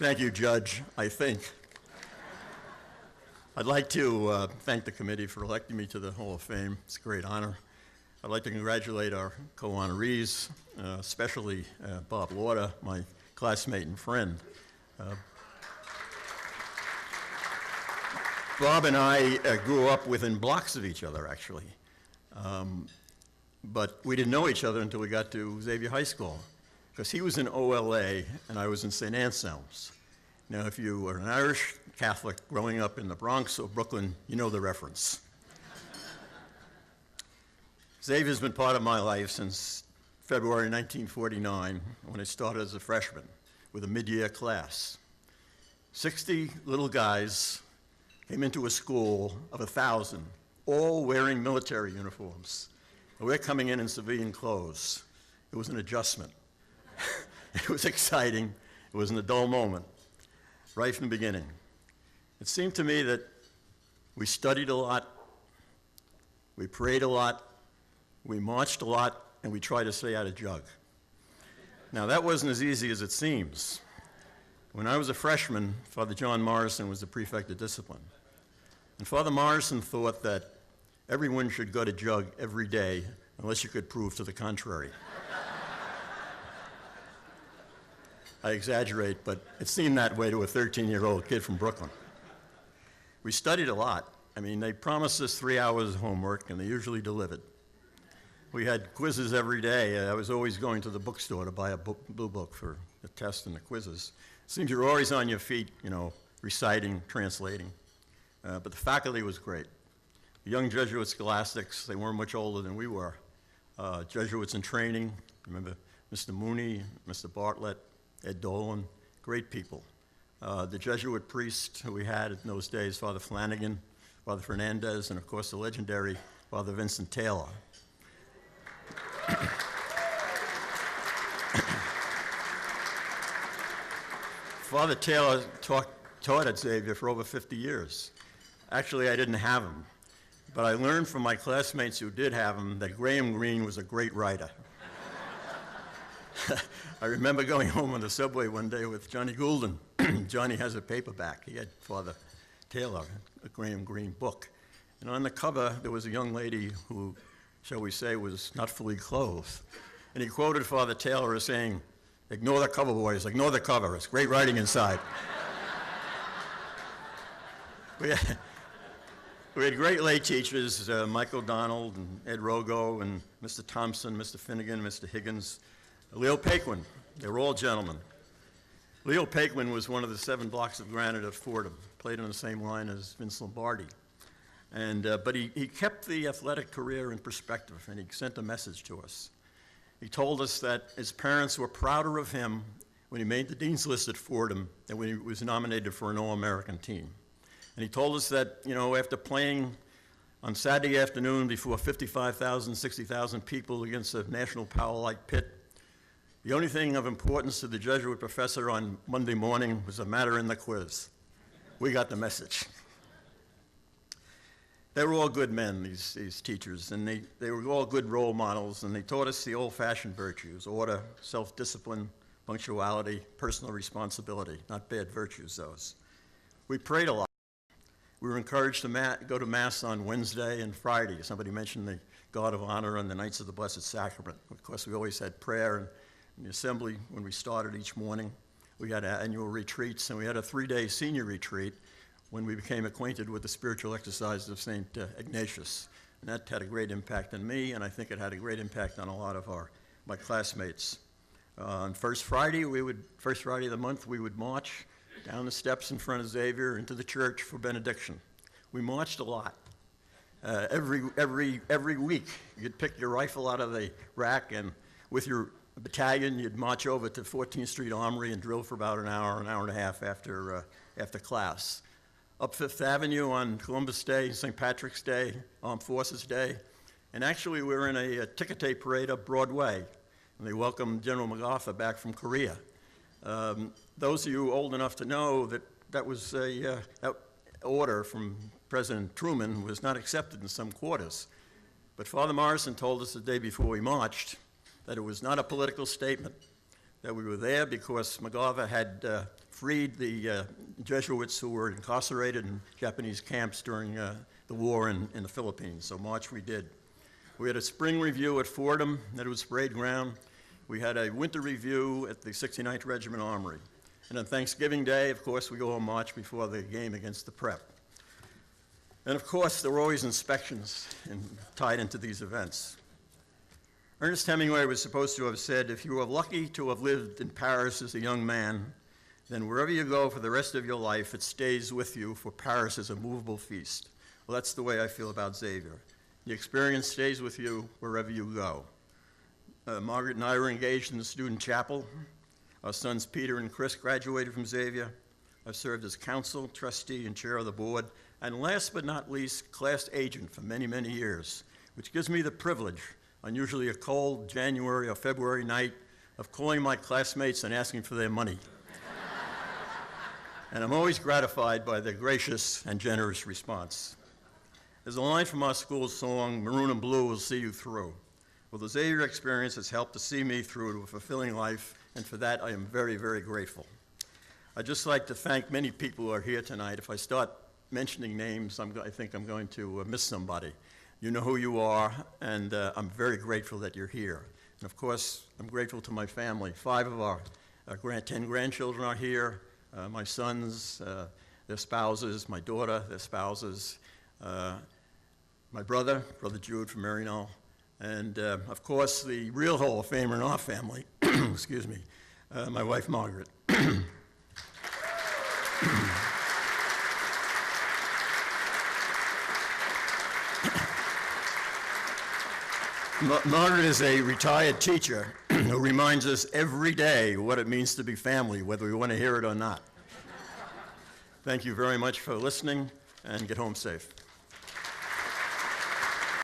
Thank you, Judge, I think. I'd like to thank the committee for electing me to the Hall of Fame. It's a great honor. I'd like to congratulate our co-honorees, especially Bob Lauder, my classmate and friend. Bob and I grew up within blocks of each other, actually. But we didn't know each other until we got to Xavier High School, because he was in OLA and I was in St. Anselm's. Now, if you were an Irish Catholic growing up in the Bronx or Brooklyn, you know the reference. Xavier's been part of my life since February 1949, when I started as a freshman with a mid-year class. 60 little guys came into a school of 1,000, all wearing military uniforms. And we're coming in civilian clothes. It was an adjustment. It was exciting. It wasn't a dull moment, right from the beginning. It seemed to me that we studied a lot, we prayed a lot, we marched a lot, and we tried to stay out of jug. Now, that wasn't as easy as it seems. When I was a freshman, Father John Morrison was the prefect of discipline. And Father Morrison thought that everyone should go to jug every day unless you could prove to the contrary. I exaggerate, but it seemed that way to a 13-year-old kid from Brooklyn. We studied a lot. I mean, they promised us 3 hours of homework, and they usually delivered. We had quizzes every day. I was always going to the bookstore to buy a blue book for the test and the quizzes. It seems you're always on your feet, you know, reciting, translating. But the faculty was great. The young Jesuit scholastics, they weren't much older than we were. Jesuits in training, remember Mr. Mooney, Mr. Bartlett, Ed Dolan, great people. The Jesuit priest who we had in those days, Father Flanagan, Father Fernandez, and of course the legendary Father Vincent Taylor. Father Taylor taught at Xavier for over 50 years. Actually, I didn't have him, but I learned from my classmates who did have him that Graham Greene was a great writer. I remember going home on the subway one day with Johnny Goulden. Johnny has a paperback. He had Father Taylor, a Graham Greene book. And on the cover, there was a young lady who, shall we say, was not fully clothed. And he quoted Father Taylor as saying, "Ignore the cover, boys, ignore the cover. It's great writing inside." We had great lay teachers, Michael Donald and Ed Rogo and Mr. Thompson, Mr. Finnegan, Mr. Higgins, Leo Paquin. They were all gentlemen. Leo Paquin was one of the 7 blocks of granite at Fordham, played on the same line as Vince Lombardi. But he kept the athletic career in perspective, and he sent a message to us. He told us that his parents were prouder of him when he made the dean's list at Fordham than when he was nominated for an All-American team. And he told us that, you know, after playing on Saturday afternoon before 55,000, 60,000 people against a national power like Pitt, the only thing of importance to the Jesuit professor on Monday morning was a matter in the quiz. We got the message. They were all good men, these teachers, and they were all good role models, and they taught us the old-fashioned virtues: order, self-discipline, punctuality, personal responsibility. Not bad virtues, those. We prayed a lot. We were encouraged to go to Mass on Wednesday and Friday. Somebody mentioned the God of Honor and the Nights of the Blessed Sacrament. Of course, we always had prayer in the assembly when we started each morning. We had annual retreats, and we had a 3-day senior retreat when we became acquainted with the spiritual exercises of St. Ignatius. And that had a great impact on me, and I think it had a great impact on a lot of my classmates. On first Friday of the month, we would march down the steps in front of Xavier into the church for benediction. We marched a lot. Every week, you'd pick your rifle out of the rack, and with your battalion, you'd march over to 14th Street Armory and drill for about an hour and a half after class. Up Fifth Avenue on Columbus Day, St. Patrick's Day, Armed Forces Day, and actually we were in a ticker tape parade up Broadway, and they welcomed General MacArthur back from Korea. Those of you old enough to know that was that order from President Truman was not accepted in some quarters. But Father Morrison told us the day before we marched that it was not a political statement, that we were there because MacArthur had freed the Jesuits who were incarcerated in Japanese camps during the war in the Philippines. So March we did. We had a spring review at Fordham, that was parade ground. We had a winter review at the 69th Regiment Armory. And on Thanksgiving Day, of course, we go on march before the game against the Prep. And of course, there were always inspections tied into these events. Ernest Hemingway was supposed to have said, if you were lucky to have lived in Paris as a young man, then wherever you go for the rest of your life, it stays with you, for Paris is a movable feast. Well, that's the way I feel about Xavier. The experience stays with you wherever you go. Margaret and I were engaged in the student chapel. Our sons Peter and Chris graduated from Xavier. I've served as counsel, trustee, and chair of the board, and last but not least, class agent for many, many years, which gives me the privilege on usually a cold January or February night of calling my classmates and asking for their money. And I'm always gratified by their gracious and generous response. There's a line from our school's song, Maroon and Blue will see you through. Well, the Xavier experience has helped to see me through to a fulfilling life, and for that I am very, very grateful. I'd just like to thank many people who are here tonight. If I start mentioning names, I think I'm going to miss somebody. You know who you are, and I'm very grateful that you're here. And of course, I'm grateful to my family. 5 of our 10 grandchildren are here. My sons, their spouses, my daughter, their spouses, my brother Jude from Maryknoll, and of course the real Hall of Famer in our family, excuse me, my wife Margaret. Margaret is a retired teacher who reminds us every day what it means to be family, whether we want to hear it or not. Thank you very much for listening, and get home safe.